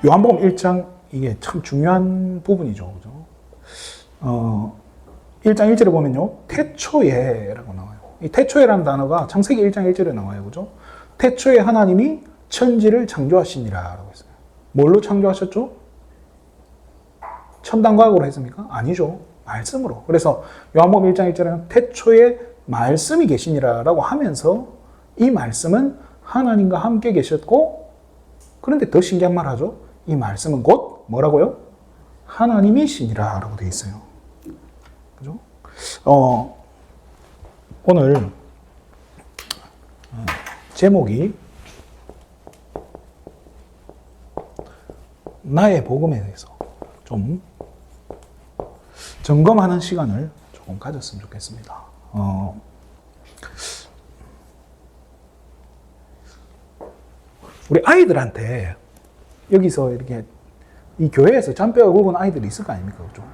요한복음 1장 이게 참 중요한 부분이죠. 그죠? 1장 1절에 보면요. 태초에라고 나와요. 이 태초에라는 단어가 창세기 1장 1절에 나와요. 그죠? 태초에 하나님이 천지를 창조하시니라 라고 했어요. 뭘로 창조하셨죠? 첨단과학으로 했습니까? 아니죠. 말씀으로. 그래서 요한복음 1장 1절에는 태초에 말씀이 계시니라 라고 하면서 이 말씀은 하나님과 함께 계셨고, 그런데 더 신기한 말 하죠. 이 말씀은 곧 뭐라고요? 하나님이시니라 라고 되어 있어요. 그죠? 오늘 제목이 나의 복음에 대해서 좀 점검하는 시간을 조금 가졌으면 좋겠습니다. 우리 아이들한테 여기서 이렇게 이 교회에서 잔뼈가 굵은 아이들이 있을 거 아닙니까? 그죠?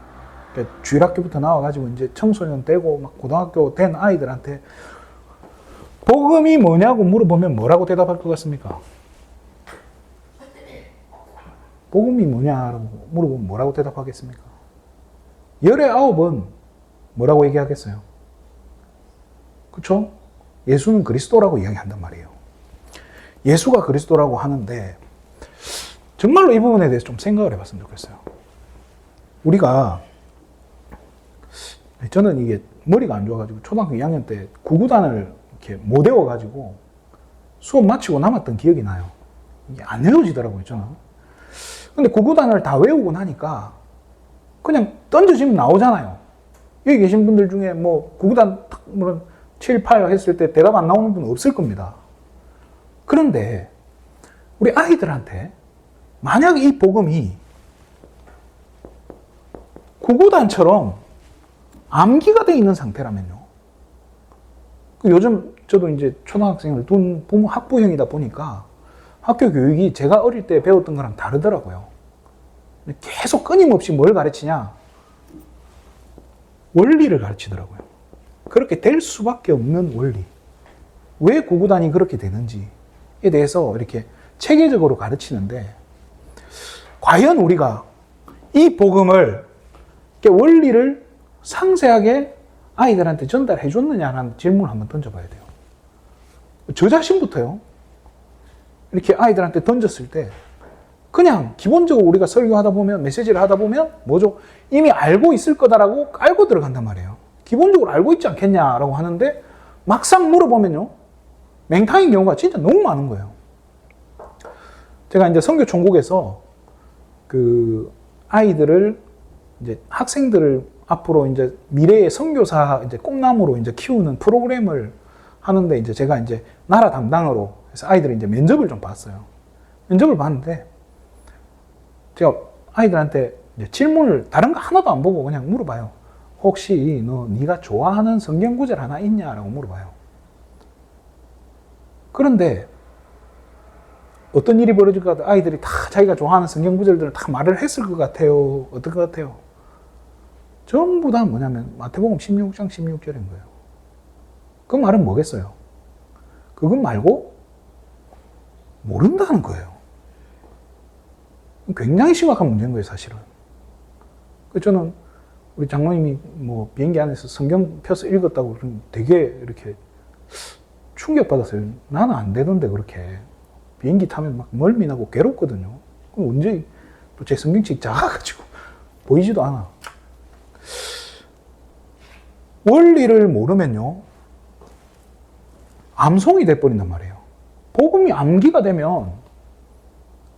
그러니까 주일학교부터 나와가지고 이제 청소년 되고 막 고등학교 된 아이들한테 복음이 뭐냐고 물어보면 뭐라고 대답할 것 같습니까? 복음이 뭐냐고 물어보면 뭐라고 대답하겠습니까? 19은 뭐라고 얘기하겠어요? 그렇죠? 예수는 그리스도라고 이야기한단 말이에요. 예수가 그리스도라고 하는데 정말로 이 부분에 대해서 좀 생각을 해봤으면 좋겠어요. 우리가 저는 이게 머리가 안 좋아가지고 초등학교 2학년 때 구구단을 이렇게 못 외워가지고 수업 마치고 남았던 기억이 나요. 이게 안 외워지더라고요, 저는. 근데 구구단을 다 외우고 나니까 그냥 던져지면 나오잖아요. 여기 계신 분들 중에 뭐 구구단 물론 7, 8 했을 때 대답 안 나오는 분은 없을 겁니다. 그런데 우리 아이들한테 만약 이 복음이 구구단처럼 암기가 되어 있는 상태라면요. 요즘 저도 이제 초등학생을 둔 부모 학부형이다 보니까 학교 교육이 제가 어릴 때 배웠던 거랑 다르더라고요. 계속 끊임없이 뭘 가르치냐? 원리를 가르치더라고요. 그렇게 될 수밖에 없는 원리. 왜 구구단이 그렇게 되는지에 대해서 이렇게 체계적으로 가르치는데, 과연 우리가 이 복음을, 원리를 상세하게 아이들한테 전달해 줬느냐라는 질문을 한번 던져봐야 돼요. 저 자신부터요. 이렇게 아이들한테 던졌을 때 그냥 기본적으로 우리가 설교하다 보면, 메시지를 하다 보면 뭐죠? 이미 알고 있을 거다라고 깔고 들어간단 말이에요. 기본적으로 알고 있지 않겠냐라고 하는데 막상 물어보면요. 맹탕인 경우가 진짜 너무 많은 거예요. 제가 이제 선교 총국에서 그 아이들을 이제 학생들을 앞으로 이제 미래의 선교사 이제 꿈나무로 이제 키우는 프로그램을 하는데 이제 제가 이제 나라 담당으로 해서 아이들이 이제 면접을 좀 봤어요. 면접을 봤는데 제가 아이들한테 이제 질문을 다른 거 하나도 안 보고 그냥 물어봐요. 혹시 네가 좋아하는 성경 구절 하나 있냐라고 물어봐요. 그런데 어떤 일이 벌어질 것 같아요? 아이들이 다 자기가 좋아하는 성경 구절들을 다 말을 했을 것 같아요. 어떨 것 같아요? 전부 다 뭐냐면 마태복음 16장 16절인 거예요. 그 말은 뭐겠어요? 그것 말고 모른다는 거예요. 굉장히 심각한 문제인 거예요, 사실은. 저는 우리 장로님이 뭐 비행기 안에서 성경 펴서 읽었다고 되게 이렇게 충격받았어요. 나는 안 되던데 그렇게. 비행기 타면 막 멀미나고 괴롭거든요. 그럼 언제 또 제 성경책 작아가지고 보이지도 않아. 원리를 모르면요. 암송이 돼버린단 말이에요. 복음이 암기가 되면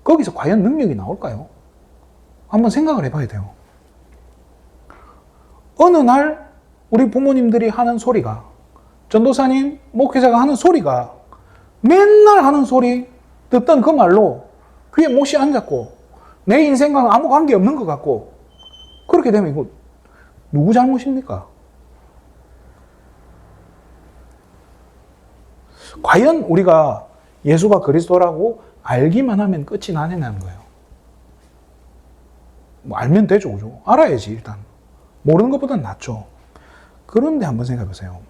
거기서 과연 능력이 나올까요? 한번 생각을 해봐야 돼요. 어느 날 우리 부모님들이 하는 소리가, 전도사님, 목회자가 하는 소리가 맨날 하는 소리 듣던 그 말로 귀에 못이 앉았고 내 인생과는 아무 관계 없는 것 같고, 그렇게 되면 이거 누구 잘못입니까? 과연 우리가 예수가 그리스도라고 알기만 하면 끝이 나냐는 거예요. 뭐 알면 되죠, 그죠? 알아야지 일단. 모르는 것보다는 낫죠. 그런데 한번 생각해 보세요.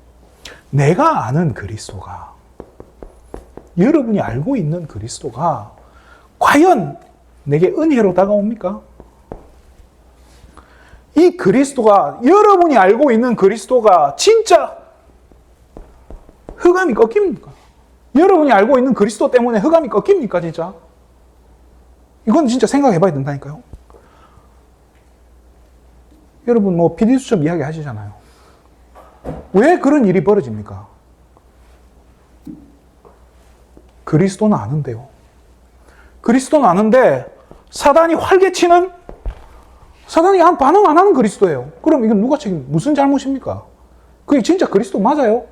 내가 아는 그리스도가, 여러분이 알고 있는 그리스도가 과연 내게 은혜로 다가옵니까? 이 그리스도가, 여러분이 알고 있는 그리스도가 진짜 흑암이 꺾입니까? 여러분이 알고 있는 그리스도 때문에 흑암이 꺾입니까, 진짜? 이건 진짜 생각해 봐야 된다니까요. 여러분, 뭐, PD수첩 이야기 하시잖아요. 왜 그런 일이 벌어집니까? 그리스도는 아는데요. 그리스도는 아는데, 사단이 활개치는, 사단이 반응 안 하는 그리스도예요. 그럼 이건 누가 무슨 잘못입니까? 그게 진짜 그리스도 맞아요?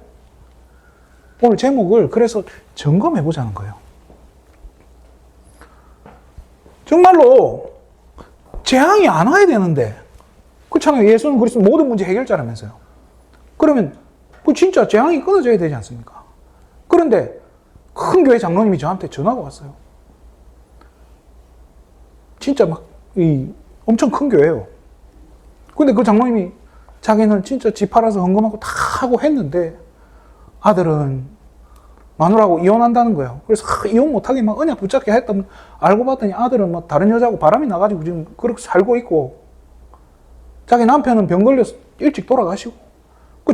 오늘 제목을 그래서 점검해 보자는 거예요. 정말로 재앙이 안 와야 되는데, 그렇잖아요. 예수는 그리스도 모든 문제 해결자라면서요. 그러면 진짜 재앙이 끊어져야 되지 않습니까? 그런데 큰 교회 장로님이 저한테 전화가 왔어요. 진짜 엄청 큰 교회예요. 근데 그 장로님이 자기는 진짜 집 팔아서 헌금하고 다 하고 했는데 아들은 마누라하고 이혼한다는 거예요. 그래서 이혼 못하게 막 언약 붙잡게 했던, 알고 봤더니 아들은 뭐 다른 여자하고 바람이 나가지고 지금 그렇게 살고 있고, 자기 남편은 병 걸려서 일찍 돌아가시고,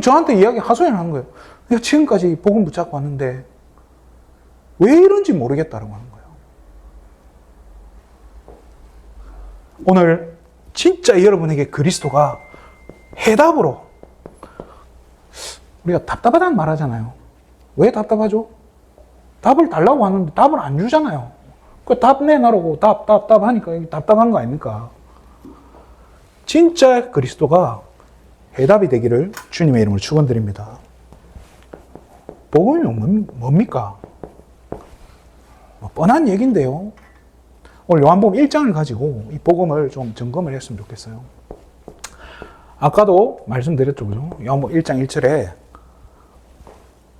저한테 이야기 하소연 하는 거예요. 내가 지금까지 복음 붙잡고 왔는데 왜 이런지 모르겠다라고 하는 거예요. 오늘 진짜 여러분에게 그리스도가 해답으로, 우리가 답답하다는 말 하잖아요. 왜 답답하죠? 답을 달라고 하는데 답을 안 주잖아요. 그 답 내놔라고 답 하니까 답답한 거 아닙니까? 진짜 그리스도가 해답이 되기를 주님의 이름으로 축원드립니다. 복음이 뭡니까? 뻔한 얘기인데요. 오늘 요한복음 1장을 가지고 이 복음을 좀 점검을 했으면 좋겠어요. 아까도 말씀드렸죠, 그죠? 요한복음 1장 1절에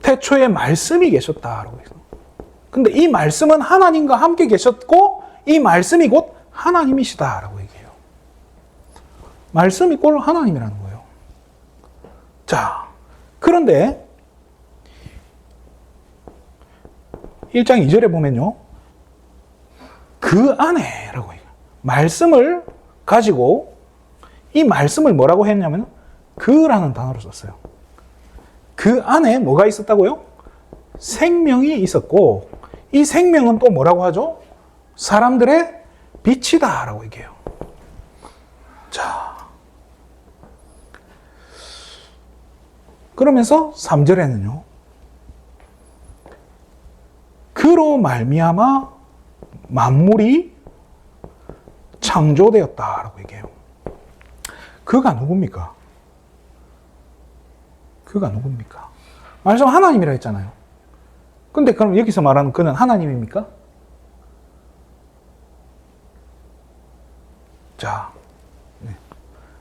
태초에 말씀이 계셨다라고 해서. 근데 이 말씀은 하나님과 함께 계셨고 이 말씀이 곧 하나님이시다라고 얘기해요. 말씀이 곧 하나님이라는 거예요. 자, 그런데 1장 2절에 보면요. 그 안에라고 해요. 말씀을 가지고 이 말씀을 뭐라고 했냐면 그라는 단어로 썼어요. 그 안에 뭐가 있었다고요? 생명이 있었고 이 생명은 또 뭐라고 하죠? 사람들의 빛이다 라고 얘기해요. 자, 그러면서 3절에는요. 그로 말미암아 만물이 창조되었다라고 얘기해요. 그가 누굽니까? 그가 누굽니까? 말씀 하나님이라 했잖아요. 근데 그럼 여기서 말하는 그는 하나님입니까? 자, 네.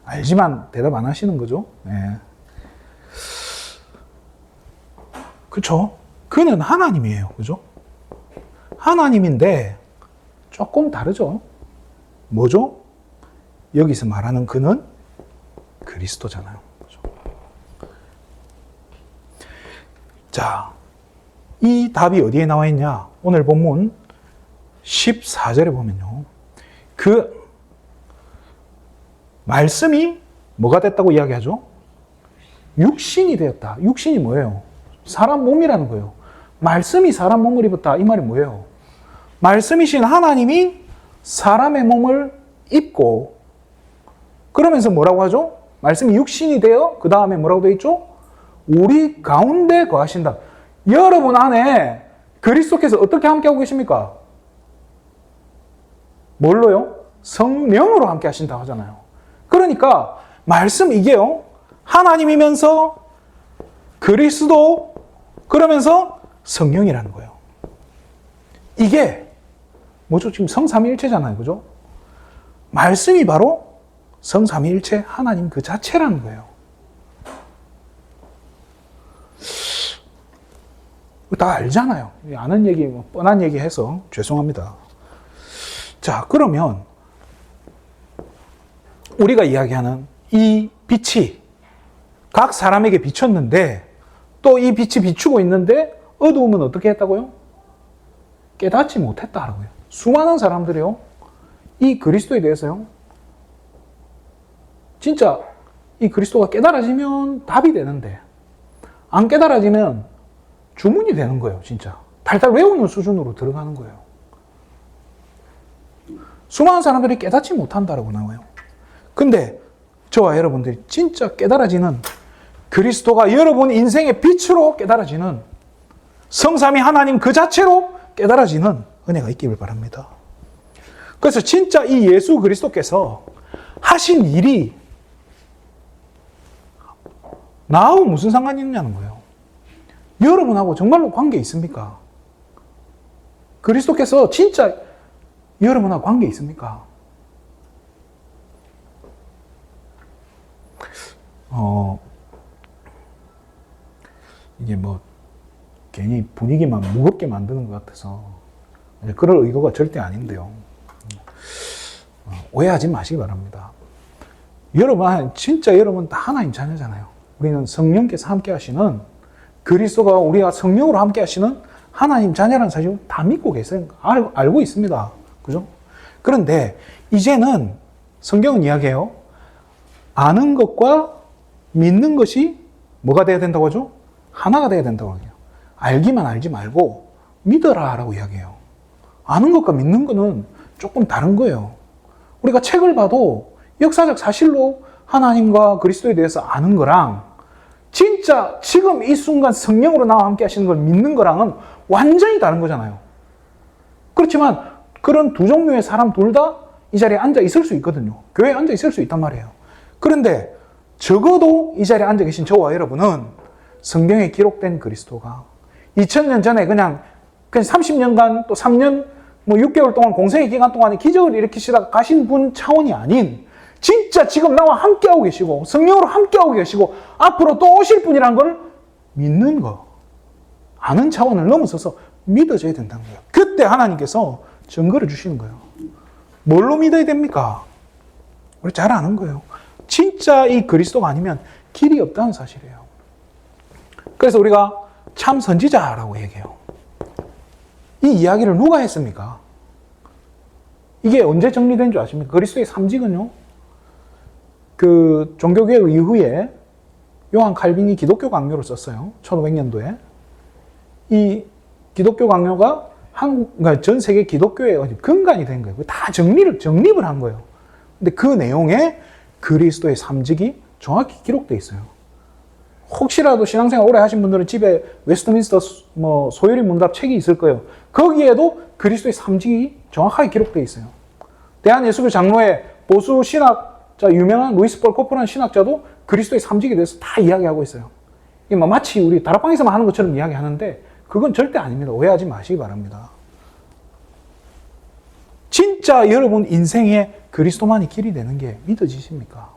알지만 대답 안 하시는 거죠? 네. 그쵸? 그는 하나님이에요. 그죠? 하나님인데 조금 다르죠? 뭐죠? 여기서 말하는 그는 그리스도잖아요. 그죠? 자, 이 답이 어디에 나와 있냐? 오늘 본문 14절에 보면요. 그 말씀이 뭐가 됐다고 이야기하죠? 육신이 되었다. 육신이 뭐예요? 사람 몸이라는 거예요. 말씀이 사람 몸을 입었다. 이 말이 뭐예요? 말씀이신 하나님이 사람의 몸을 입고 그러면서 뭐라고 하죠? 말씀이 육신이 되어 그 다음에 뭐라고 되어 있죠? 우리 가운데 거하신다. 여러분 안에 그리스도께서 어떻게 함께하고 계십니까? 뭘로요? 성령으로 함께 하신다고 하잖아요. 그러니까 말씀 이게요. 하나님이면서 그리스도 그러면서 성령이라는 거예요. 이게 뭐죠? 지금 성삼위일체잖아요. 그죠? 말씀이 바로 성삼위일체 하나님 그 자체라는 거예요. 다 알잖아요. 아는 얘기, 뻔한 얘기 해서 죄송합니다. 자, 그러면 우리가 이야기하는 이 빛이 각 사람에게 비쳤는데 또 이 빛이 비추고 있는데 어두움은 어떻게 했다고요? 깨닫지 못했다라고요. 수많은 사람들이요. 이 그리스도에 대해서요. 진짜 이 그리스도가 깨달아지면 답이 되는데 안 깨달아지면 주문이 되는 거예요. 진짜. 달달 외우는 수준으로 들어가는 거예요. 수많은 사람들이 깨닫지 못한다라고 나와요. 근데 저와 여러분들이 진짜 깨달아지는 그리스도가 여러분 인생의 빛으로 깨달아지는 성삼위 하나님 그 자체로 깨달아지는 은혜가 있기를 바랍니다. 그래서 진짜 이 예수 그리스도께서 하신 일이 나하고 무슨 상관이 있냐는 거예요. 여러분하고 정말로 관계 있습니까? 그리스도께서 진짜 여러분하고 관계 있습니까? 이게 뭐 괜히 분위기만 무겁게 만드는 것 같아서 그럴 의도가 절대 아닌데요. 오해하지 마시기 바랍니다. 여러분, 진짜 여러분 다 하나님 자녀잖아요. 우리는 성령께서 함께 하시는 그리스도가 우리가 성령으로 함께 하시는 하나님 자녀라는 사실을 다 믿고 계세요. 알고 있습니다. 그죠? 그런데 이제는 성경은 이야기해요. 아는 것과 믿는 것이 뭐가 돼야 된다고 하죠? 하나가 돼야 된다고 하죠. 알기만 알지 말고 믿어라 라고 이야기해요. 아는 것과 믿는 것은 조금 다른 거예요. 우리가 책을 봐도 역사적 사실로 하나님과 그리스도에 대해서 아는 거랑 진짜 지금 이 순간 성령으로 나와 함께 하시는 걸 믿는 거랑은 완전히 다른 거잖아요. 그렇지만 그런 두 종류의 사람 둘 다 이 자리에 앉아 있을 수 있거든요. 교회에 앉아 있을 수 있단 말이에요. 그런데 적어도 이 자리에 앉아 계신 저와 여러분은 성경에 기록된 그리스도가 2000년 전에 그냥 30년간 또 3년 뭐 6개월 동안 공생의 기간 동안에 기적을 일으키시다가 가신 분 차원이 아닌 진짜 지금 나와 함께하고 계시고 성령으로 함께하고 계시고 앞으로 또 오실 분이라는 걸 믿는 거. 아는 차원을 넘어서서 믿어져야 된다는 거예요. 그때 하나님께서 증거를 주시는 거예요. 뭘로 믿어야 됩니까? 우리 잘 아는 거예요. 진짜 이 그리스도가 아니면 길이 없다는 사실이에요. 그래서 우리가 참 선지자라고 얘기해요. 이 이야기를 누가 했습니까? 이게 언제 정리된 줄 아십니까? 그리스도의 삼직은요. 그 종교개혁 이후에 요한 칼빈이 기독교 강요를 썼어요. 1500년도에. 이 기독교 강요가 그러니까 전 세계 기독교의 근간이 된 거예요. 다 정립을 한 거예요. 근데 그 내용에 그리스도의 삼직이 정확히 기록되어 있어요. 혹시라도 신앙생활 오래 하신 분들은 집에 웨스트민스터 소요리 문답 책이 있을 거예요. 거기에도 그리스도의 삼직이 정확하게 기록되어 있어요. 대한예수교 장로의 보수 신학자 유명한 루이스 폴 코프라는 신학자도 그리스도의 삼직에 대해서 다 이야기하고 있어요. 이게 마치 우리 다락방에서만 하는 것처럼 이야기하는데 그건 절대 아닙니다. 오해하지 마시기 바랍니다. 진짜 여러분 인생에 그리스도만이 길이 되는 게 믿어지십니까?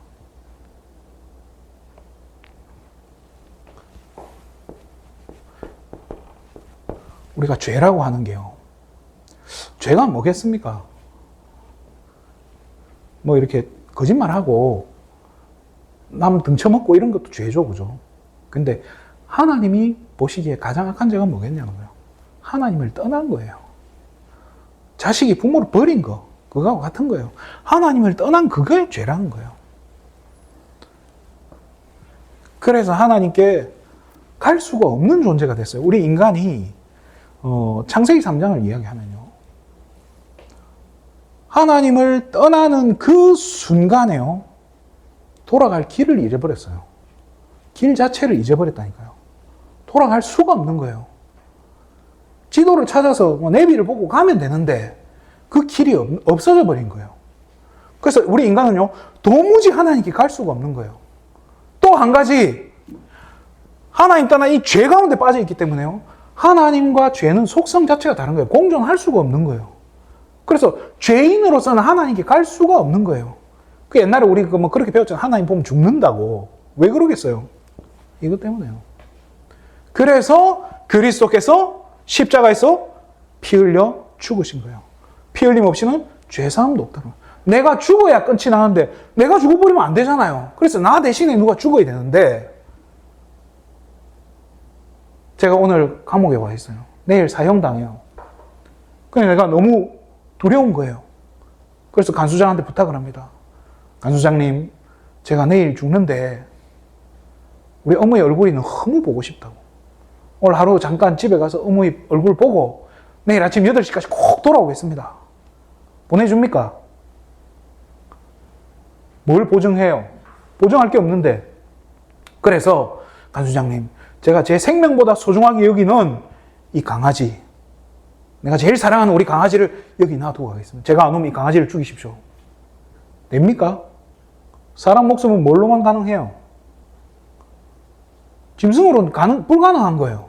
우리가 죄라고 하는 게요. 죄가 뭐겠습니까? 뭐 이렇게 거짓말하고 남 등쳐먹고 이런 것도 죄죠. 그죠? 근데 하나님이 보시기에 가장 악한 죄가 뭐겠냐는 거예요. 하나님을 떠난 거예요. 자식이 부모를 버린 거, 그거하고 같은 거예요. 하나님을 떠난 그게 죄라는 거예요. 그래서 하나님께 갈 수가 없는 존재가 됐어요. 우리 인간이 창세기 3장을 이야기하면요. 하나님을 떠나는 그 순간에요. 돌아갈 길을 잃어버렸어요. 길 자체를 잊어버렸다니까요. 돌아갈 수가 없는 거예요. 지도를 찾아서 내비를 보고 가면 되는데 그 길이 없어져 버린 거예요. 그래서 우리 인간은요. 도무지 하나님께 갈 수가 없는 거예요. 또 한 가지 하나님 떠나 이 죄 가운데 빠져 있기 때문에요. 하나님과 죄는 속성 자체가 다른 거예요. 공존할 수가 없는 거예요. 그래서 죄인으로서는 하나님께 갈 수가 없는 거예요. 그 옛날에 우리 뭐 그렇게 배웠잖아요. 하나님 보면 죽는다고. 왜 그러겠어요? 이것 때문에요. 그래서 그리스도께서 십자가에서 피 흘려 죽으신 거예요. 피 흘림 없이는 죄사함도 없다는 거예요. 내가 죽어야 끝이 나는데 내가 죽어버리면 안 되잖아요. 그래서 나 대신에 누가 죽어야 되는데 제가 오늘 감옥에 와 있어요. 내일 사형당해요. 그래서 내가 너무 두려운 거예요. 그래서 간수장한테 부탁을 합니다. 간수장님, 제가 내일 죽는데 우리 어머니 얼굴이 너무 보고 싶다고. 오늘 하루 잠깐 집에 가서 어머니 얼굴 보고 내일 아침 8시까지 꼭 돌아오겠습니다. 보내줍니까? 뭘 보증해요? 보증할 게 없는데. 그래서 간수장님, 제가 제 생명보다 소중하게 여기는 이 강아지, 내가 제일 사랑하는 우리 강아지를 여기 놔두고 가겠습니다. 제가 안 오면 이 강아지를 죽이십시오. 됩니까? 사람 목숨은 뭘로만 가능해요? 짐승으로는 불가능한 거예요.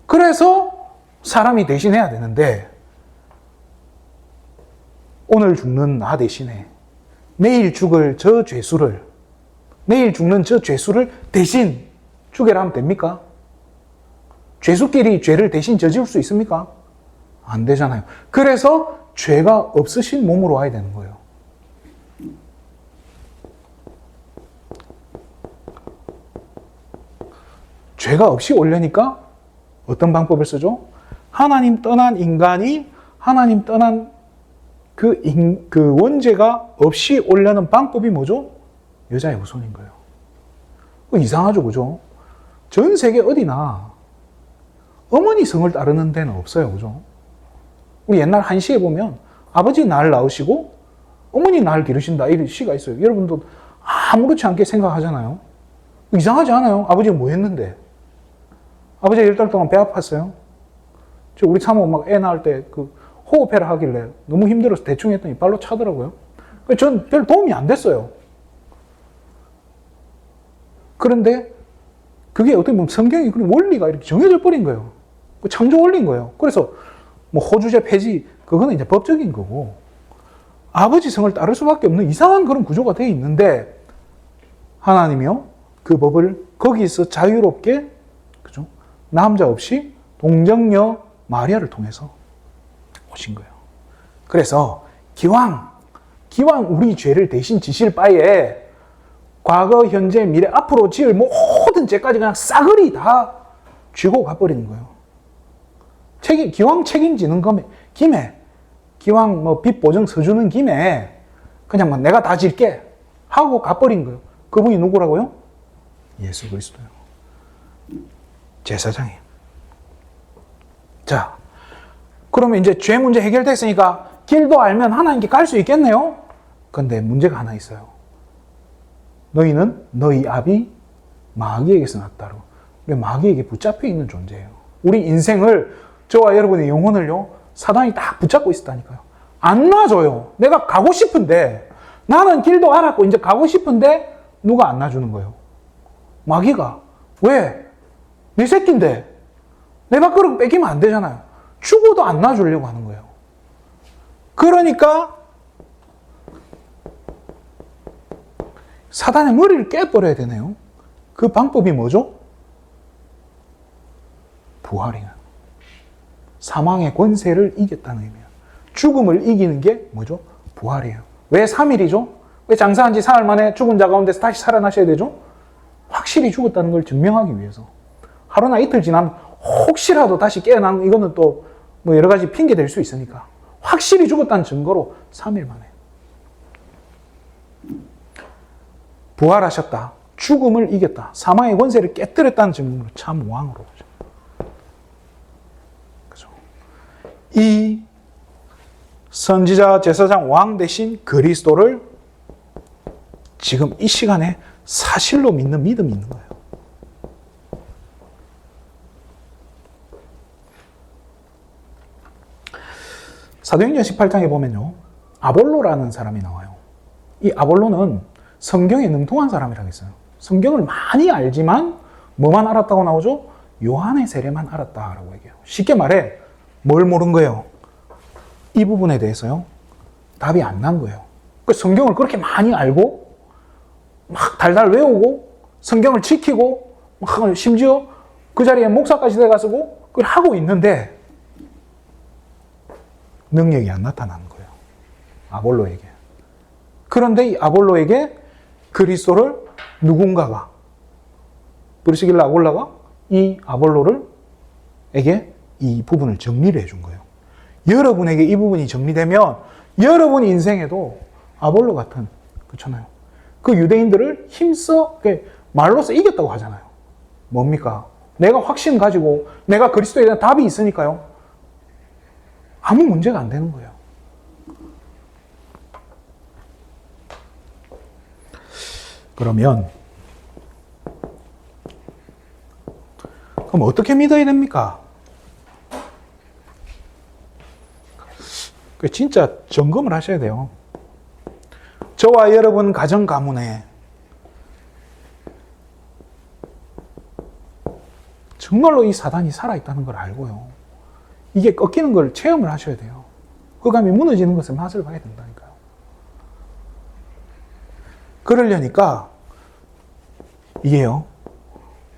그래서 사람이 대신해야 되는데 오늘 죽는 나 대신에 내일 죽을 저 죄수를, 내일 죽는 저 죄수를 대신 죽여라 하면 됩니까? 죄수끼리 죄를 대신 저지를 수 있습니까? 안 되잖아요. 그래서 죄가 없으신 몸으로 와야 되는 거예요. 죄가 없이 오려니까 어떤 방법을 쓰죠? 하나님 떠난 인간이 하나님 떠난 그 원죄가 없이 오려는 방법이 뭐죠? 여자의 후손인 거예요. 이상하죠, 그죠? 전 세계 어디나 어머니 성을 따르는 데는 없어요, 그죠? 우리 옛날 한시에 보면 아버지 날 낳으시고 어머니 날 기르신다 이런 시가 있어요. 여러분도 아무렇지 않게 생각하잖아요. 이상하지 않아요? 아버지가 뭐 했는데? 아버지가 10달 동안 배 아팠어요. 우리 사모 막 애 낳을 때 그 호흡해라 하길래 너무 힘들어서 대충 했더니 발로 차더라고요. 전 별 도움이 안 됐어요. 그런데 그게 어떻게 보면 성경이 그런 원리가 이렇게 정해져 버린 거예요. 창조 원리인 거예요. 그래서 뭐 호주제 폐지, 그거는 이제 법적인 거고, 아버지 성을 따를 수밖에 없는 이상한 그런 구조가 되어 있는데, 하나님이요, 그 법을 거기서 자유롭게, 그죠? 남자 없이 동정녀 마리아를 통해서 오신 거예요. 그래서 기왕 우리 죄를 대신 지실 바에 과거, 현재, 미래, 앞으로 지을 모든 죄까지 그냥 싸그리 다 쥐고 가버리는 거예요. 기왕 책임지는 김에, 기왕 뭐 빚 보증 서주는 김에, 그냥 내가 다 질게 하고 가버린 거예요. 그분이 누구라고요? 예수 그리스도요. 제사장이에요. 자, 그러면 이제 죄 문제 해결됐으니까 길도 알면 하나님께 갈 수 있겠네요? 근데 문제가 하나 있어요. 너희는 너희 아비 마귀에게서 났다고. 우리 마귀에게 붙잡혀 있는 존재예요. 우리 인생을, 저와 여러분의 영혼을요, 사단이 딱 붙잡고 있었다니까요. 안 놔줘요. 내가 가고 싶은데, 나는 길도 알았고 이제 가고 싶은데 누가 안 놔주는 거예요? 마귀가. 왜? 내 새끼인데 내 밥그릇 뺏기면 안 되잖아요. 죽어도 안 놔주려고 하는 거예요. 그러니까 사단의 머리를 깨버려야 되네요. 그 방법이 뭐죠? 부활이에요. 사망의 권세를 이겼다는 의미예요. 죽음을 이기는 게 뭐죠? 부활이에요. 왜 3일이죠? 왜 장사한 지 사흘 만에 죽은 자 가운데서 다시 살아나셔야 되죠? 확실히 죽었다는 걸 증명하기 위해서. 하루나 이틀 지나면 혹시라도 다시 깨어나는, 이거는 또 뭐 여러 가지 핑계 될 수 있으니까 확실히 죽었다는 증거로 3일 만에 부활하셨다. 죽음을 이겼다. 사망의 권세를 깨뜨렸다는 증거로 참 왕으로. 그죠? 이 선지자, 제사장, 왕 대신 그리스도를 지금 이 시간에 사실로 믿는 믿음이 있는 거예요. 사도행전 18장에 보면요, 아볼로라는 사람이 나와요. 이 아볼로는 성경에 능통한 사람이라고 했어요. 성경을 많이 알지만 뭐만 알았다고 나오죠? 요한의 세례만 알았다라고 얘기해요. 쉽게 말해 뭘 모른 거예요? 이 부분에 대해서요, 답이 안 난 거예요. 성경을 그렇게 많이 알고 막 달달 외우고 성경을 지키고 막 심지어 그 자리에 목사까지 돼가지고 그걸 하고 있는데 능력이 안 나타나는 거예요. 아볼로에게. 그런데 이 아볼로에게 그리스도를 누군가가, 브리스길라 아굴라가 이 아볼로에게 이 부분을 정리를 해준 거예요. 여러분에게 이 부분이 정리되면 여러분 인생에도 아볼로 같은, 그렇잖아요. 그 유대인들을 힘써 말로써 이겼다고 하잖아요. 뭡니까? 내가 확신 가지고 내가 그리스도에 대한 답이 있으니까요. 아무 문제가 안 되는 거예요. 그러면 그럼 어떻게 믿어야 됩니까? 진짜 점검을 하셔야 돼요. 저와 여러분 가정 가문에 정말로 이 사단이 살아있다는 걸 알고요. 이게 꺾이는 걸 체험을 하셔야 돼요. 흑암이 무너지는 것을 맛을 봐야 된다니까요. 그러려니까 이게요,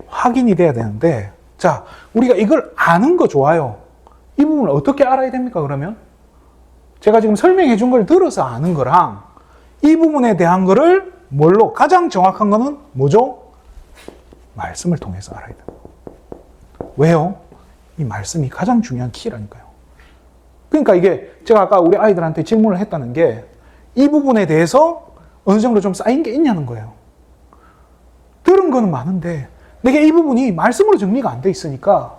확인이 돼야 되는데, 자, 우리가 이걸 아는 거 좋아요. 이 부분을 어떻게 알아야 됩니까, 그러면? 제가 지금 설명해 준 걸 들어서 아는 거랑 이 부분에 대한 거를 뭘로? 가장 정확한 거는 뭐죠? 말씀을 통해서 알아야 돼요. 왜요? 이 말씀이 가장 중요한 키라니까요. 그러니까 이게 제가 아까 우리 아이들한테 질문을 했다는 게 이 부분에 대해서 어느 정도 좀 쌓인 게 있냐는 거예요. 들은 거는 많은데 내게 이 부분이 말씀으로 정리가 안 돼 있으니까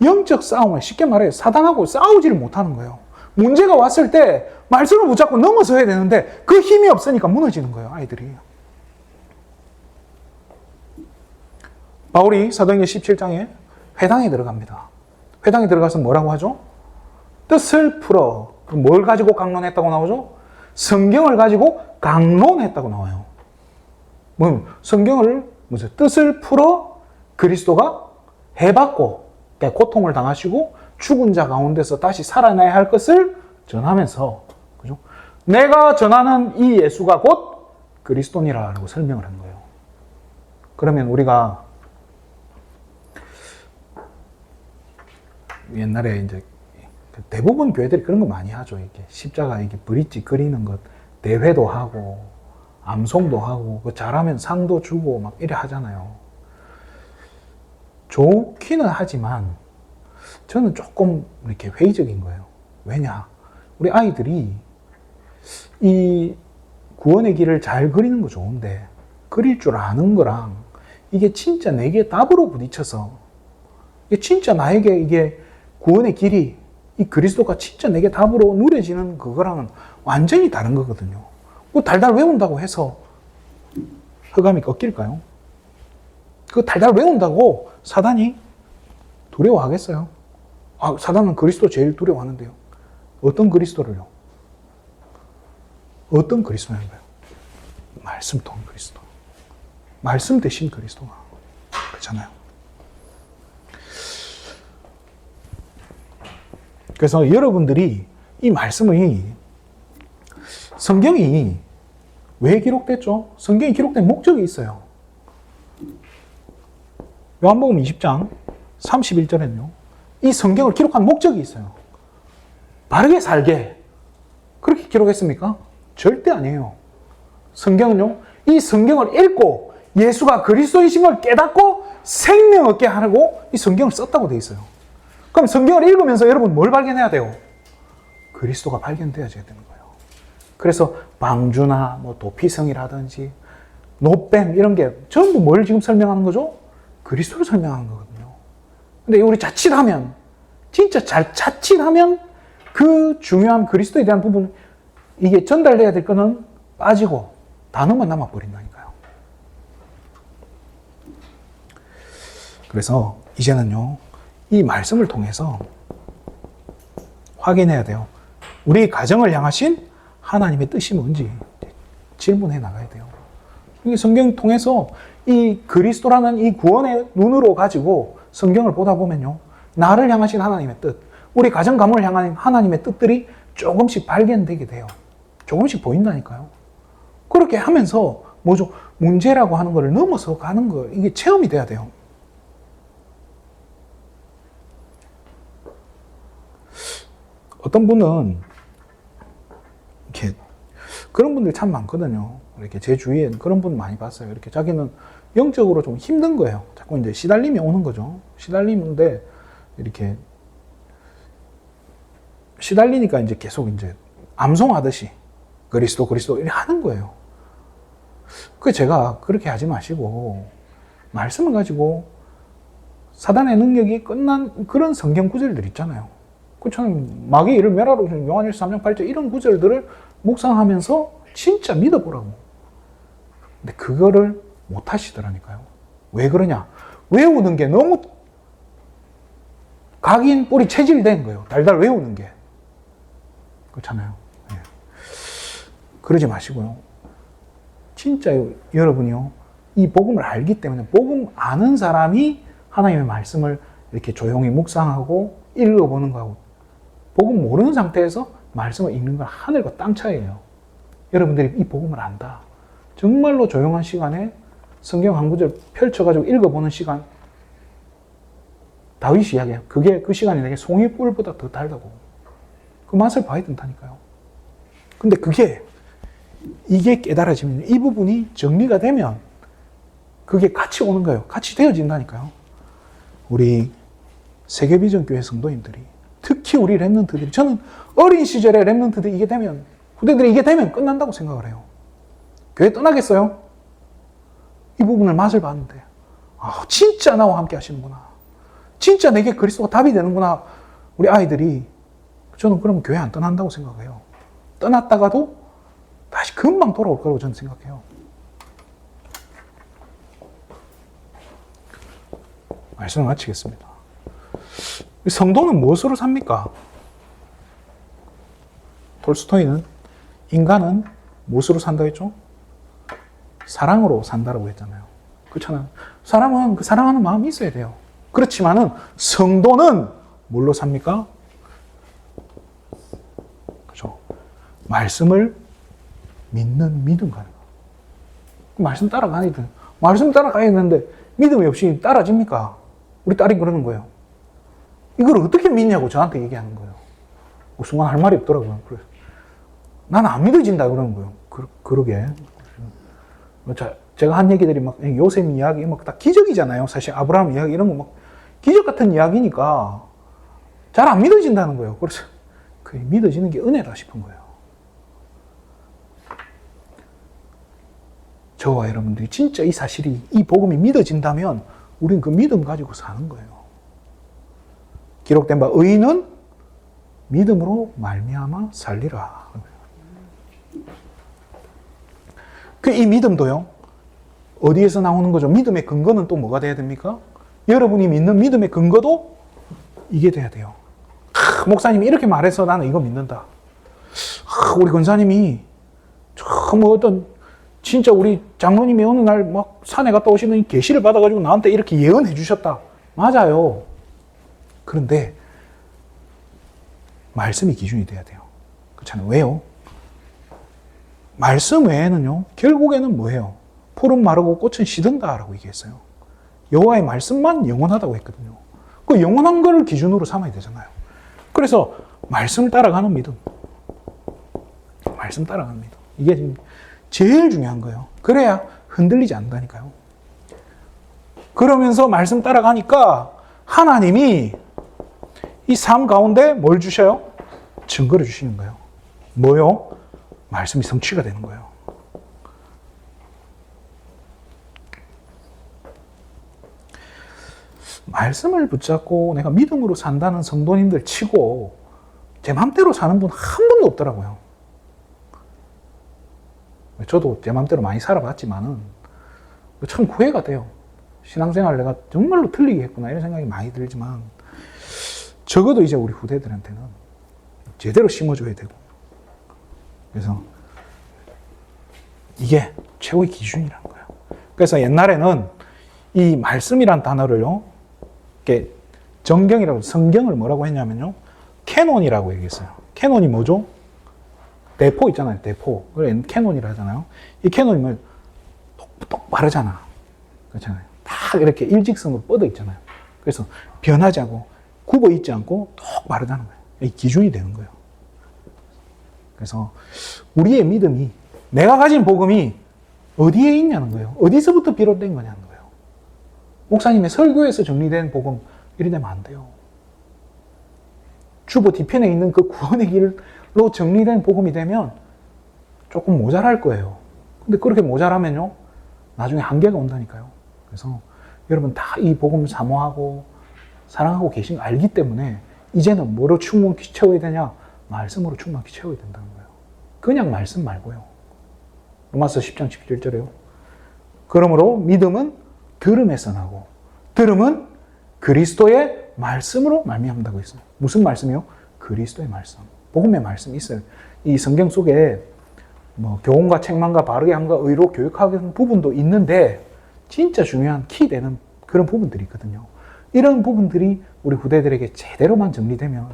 영적 싸움을, 쉽게 말해 사단하고 싸우지를 못하는 거예요. 문제가 왔을 때 말씀을 붙잡고 넘어서야 되는데 그 힘이 없으니까 무너지는 거예요, 아이들이. 바울이 사도행전 17장에 회당에 들어갑니다. 회당에 들어가서 뭐라고 하죠? 뜻을 풀어. 뭘 가지고 강론했다고 나오죠? 성경을 가지고 강론했다고 나와요. 뭐 성경을 뜻을 풀어 그리스도가 해받고 고통을 당하시고 죽은 자 가운데서 다시 살아나야 할 것을 전하면서, 그죠? 내가 전하는 이 예수가 곧 그리스도니라라고 설명을 한 거예요. 그러면 우리가 옛날에 이제 대부분 교회들이 그런 거 많이 하죠. 이렇게 십자가 이렇게 브릿지 그리는 것 대회도 하고 암송도 하고 잘하면 상도 주고 막 이래 하잖아요. 좋기는 하지만 저는 조금 이렇게 회의적인 거예요. 왜냐? 우리 아이들이 이 구원의 길을 잘 그리는 거 좋은데 그릴 줄 아는 거랑 이게 진짜 내게 답으로 부딪혀서 이게 진짜 나에게 이게 구원의 길이 이 그리스도가 진짜 내게 답으로 누려지는 그거랑은 완전히 다른 거거든요. 뭐 달달 외운다고 해서 흑암이 꺾일까요? 그 달달 외운다고 사단이 두려워하겠어요? 아, 사단은 그리스도 제일 두려워하는데요. 어떤 그리스도를요? 어떤 그리스도인가요? 말씀 통 그리스도. 말씀 대신 그리스도가. 그렇잖아요. 그래서 여러분들이 이 말씀이 성경이 왜 기록됐죠? 성경이 기록된 목적이 있어요. 요한복음 20장 31절에는요. 이 성경을 기록한 목적이 있어요. 바르게 살게. 그렇게 기록했습니까? 절대 아니에요. 성경은요. 이 성경을 읽고 예수가 그리스도이신 걸 깨닫고 생명 얻게 하라고 이 성경을 썼다고 되어 있어요. 그럼 성경을 읽으면서 여러분 뭘 발견해야 돼요? 그리스도가 발견되어져야 되는 거예요. 그래서 방주나 뭐 도피성이라든지 노뱀 이런 게 전부 뭘 지금 설명하는 거죠? 그리스도를 설명하는 거거든요. 근데 우리 자칫하면 진짜 잘 자칫하면 그 중요한 그리스도에 대한 부분 이게 전달돼야 될 거는 빠지고 단어만 남아버린다니까요. 그래서 이제는요. 이 말씀을 통해서 확인해야 돼요. 우리 가정을 향하신 하나님의 뜻이 뭔지 질문해 나가야 돼요. 이 성경 통해서 이 그리스도라는 이 구원의 눈으로 가지고 성경을 보다 보면요. 나를 향하신 하나님의 뜻, 우리 가정 가문을 향한 하나님의 뜻들이 조금씩 발견되게 돼요. 조금씩 보인다니까요. 그렇게 하면서 뭐죠? 문제라고 하는 것을 넘어서 가는 거, 이게 체험이 돼야 돼요. 어떤 분은 이렇게 그런 분들 참 많거든요. 이렇게 제 주위에 그런 분 많이 봤어요. 이렇게 자기는 영적으로 좀 힘든 거예요. 자꾸 이제 시달림이 오는 거죠. 시달리는데 이렇게 시달리니까 이제 계속 이제 암송하듯이 그리스도 그리스도 이렇게 하는 거예요. 그 제가 그렇게 하지 마시고 말씀을 가지고 사단의 능력이 끝난 그런 성경 구절들 있잖아요. 그처럼 마귀의 일을 멸하러 요한일서 3장 8절 이런 구절들을 묵상하면서 진짜 믿어보라고. 근데 그거를 못 하시더라니까요. 왜 그러냐? 외우는 게 너무 각인 뿌리 체질된 거예요. 달달 외우는 게. 그렇잖아요. 네. 그러지 마시고요. 진짜 여러분이요. 이 복음을 알기 때문에 복음 아는 사람이 하나님의 말씀을 이렇게 조용히 묵상하고 읽어보는 거하고 복음 모르는 상태에서 말씀을 읽는 건 하늘과 땅 차이예요. 여러분들이 이 복음을 안다. 정말로 조용한 시간에 성경 한 구절 펼쳐가지고 읽어보는 시간. 다윗이 이야기해요. 그 시간이 내게 송이뿔보다 더 달다고. 그 맛을 봐야 된다니까요. 근데 이게 깨달아지면, 이 부분이 정리가 되면, 그게 같이 오는 거예요. 같이 되어진다니까요. 우리 세계비전교회 성도님들이, 특히 우리 랩런트들이, 저는 어린 시절에 랩런트들이 이게 되면, 후대들이 이게 되면 끝난다고 생각을 해요. 교회 떠나겠어요? 이 부분을 맛을 봤는데, 진짜 나와 함께 하시는구나. 진짜 내게 그리스도가 답이 되는구나. 우리 아이들이, 저는 그러면 교회 안 떠난다고 생각해요. 떠났다가도 다시 금방 돌아올 거라고 저는 생각해요. 말씀을 마치겠습니다. 성도는 무엇으로 삽니까? 톨스토이는 인간은 무엇으로 산다 했죠? 사랑으로 산다라고 했잖아요. 그렇잖아요. 사람은 그 사랑하는 마음이 있어야 돼요. 그렇지만은 성도는 뭘로 삽니까? 그죠? 말씀을 믿는 믿음 가는 거. 말씀 따라가야 돼. 말씀 따라가야 되는데 믿음이 없이 따라집니까? 우리 딸이 그러는 거예요. 이걸 어떻게 믿냐고 저한테 얘기하는 거예요. 순간 할 말이 없더라고요. 그래서 난 안 믿어진다 그러는 거예요. 그러게. 제가 한 얘기들이 막 요셉 이야기 막 다 기적이잖아요. 사실 아브라함 이야기 이런 거 막 기적 같은 이야기니까 잘 안 믿어진다는 거예요. 그래서 그 믿어지는 게 은혜다 싶은 거예요. 저와 여러분들이 진짜 이 사실이, 이 복음이 믿어진다면 우리는 그 믿음 가지고 사는 거예요. 기록된 바 의인은 믿음으로 말미암아 살리라. 이 믿음도요, 어디에서 나오는 거죠? 믿음의 근거는 또 뭐가 돼야 됩니까? 여러분이 믿는 믿음의 근거도 이게 돼야 돼요. 목사님이 이렇게 말해서 나는 이거 믿는다. 우리 권사님이 진짜 우리 장로님이 어느 날 막 산에 갔다 오시는 계시를 받아가지고 나한테 이렇게 예언해 주셨다. 맞아요. 그런데 말씀이 기준이 돼야 돼요. 그렇잖아요. 왜요? 말씀 외에는요, 결국에는 뭐예요? 풀은 마르고 꽃은 시든다라고 얘기했어요. 여호와의 말씀만 영원하다고 했거든요. 그 영원한 걸 기준으로 삼아야 되잖아요. 그래서 말씀을 따라가는 믿음. 말씀 따라가는 믿음. 이게 지금 제일 중요한 거예요. 그래야 흔들리지 않는다니까요. 그러면서 말씀 따라가니까 하나님이 이 삶 가운데 뭘 주셔요? 증거를 주시는 거예요. 뭐요? 말씀이 성취가 되는 거예요. 말씀을 붙잡고 내가 믿음으로 산다는 성도님들 치고 제 맘대로 사는 분 한 분도 없더라고요. 저도 제 맘대로 많이 살아봤지만은 참 후회가 돼요. 신앙생활 내가 정말로 틀리게 했구나 이런 생각이 많이 들지만 적어도 이제 우리 후대들한테는 제대로 심어줘야 되고, 그래서 이게 최고의 기준이라는 거예요. 그래서 옛날에는 이 말씀이란 단어를요, 이렇게 정경이라고, 성경을 뭐라고 했냐면요, 캐논이라고 얘기했어요. 캐논이 뭐죠? 대포 있잖아요, 대포. 그걸 캐논이라 하잖아요. 이 캐논이 뭐 똑똑 바르잖아. 그렇잖아요. 딱 이렇게 일직선으로 뻗어 있잖아요. 그래서 변하지 않고, 굽어 있지 않고 똑 바르다는 거예요. 이 기준이 되는 거예요. 그래서 우리의 믿음이, 내가 가진 복음이 어디에 있냐는 거예요. 어디서부터 비롯된 거냐는 거예요. 목사님의 설교에서 정리된 복음, 이리 되면 안 돼요. 주보 뒤편에 있는 그 구원의 길을 정리된 복음이 되면 조금 모자랄 거예요. 근데 그렇게 모자라면요, 나중에 한계가 온다니까요. 그래서 여러분 다 이 복음을 사모하고 사랑하고 계신 거 알기 때문에 이제는 뭐로 충분히 채워야 되냐? 말씀으로 충분히 채워야 된다는 거예요. 그냥 말씀 말고요. 로마서 10장 17절에요. 그러므로 믿음은 들음에서 나고 들음은 그리스도의 말씀으로 말미암다고 했어요. 무슨 말씀이요? 그리스도의 말씀. 복음의 말씀이 있어요. 이 성경 속에 뭐 교훈과 책망과 바르게 함과 의로 교육하는 부분도 있는데 진짜 중요한 키 되는 그런 부분들이 있거든요. 이런 부분들이 우리 후대들에게 제대로만 정리되면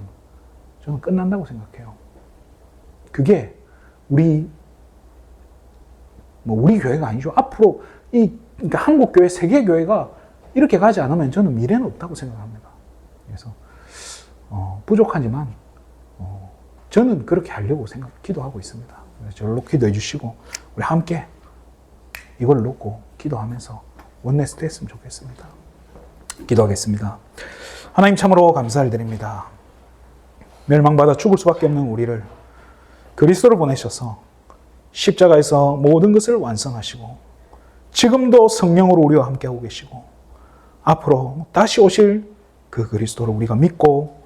저는 끝난다고 생각해요. 그게 우리 교회가 아니죠. 앞으로 그러니까 한국 교회, 세계 교회가 이렇게 가지 않으면 저는 미래는 없다고 생각합니다. 그래서 부족하지만 저는 그렇게 하려고 기도하고 있습니다. 저로 기도해 주시고 우리 함께 이걸 놓고 기도하면서 원내스 됐으면 좋겠습니다. 기도하겠습니다. 하나님 참으로 감사를 드립니다. 멸망받아 죽을 수밖에 없는 우리를 그리스도로 보내셔서 십자가에서 모든 것을 완성하시고 지금도 성령으로 우리와 함께하고 계시고 앞으로 다시 오실 그 그리스도를 우리가 믿고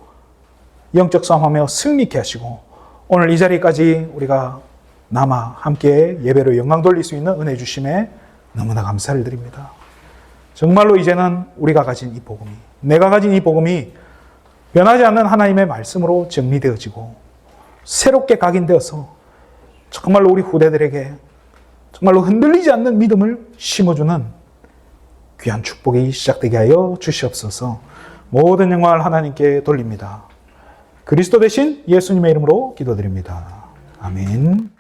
영적 싸움하며 승리케 하시고 오늘 이 자리까지 우리가 남아 함께 예배로 영광 돌릴 수 있는 은혜 주심에 너무나 감사를 드립니다. 정말로 이제는 우리가 가진 이 복음이, 내가 가진 이 복음이 변하지 않는 하나님의 말씀으로 정리되어지고 새롭게 각인되어서 정말로 우리 후대들에게 정말로 흔들리지 않는 믿음을 심어주는 귀한 축복이 시작되게 하여 주시옵소서. 모든 영광을 하나님께 돌립니다. 그리스도 대신 예수님의 이름으로 기도드립니다. 아멘.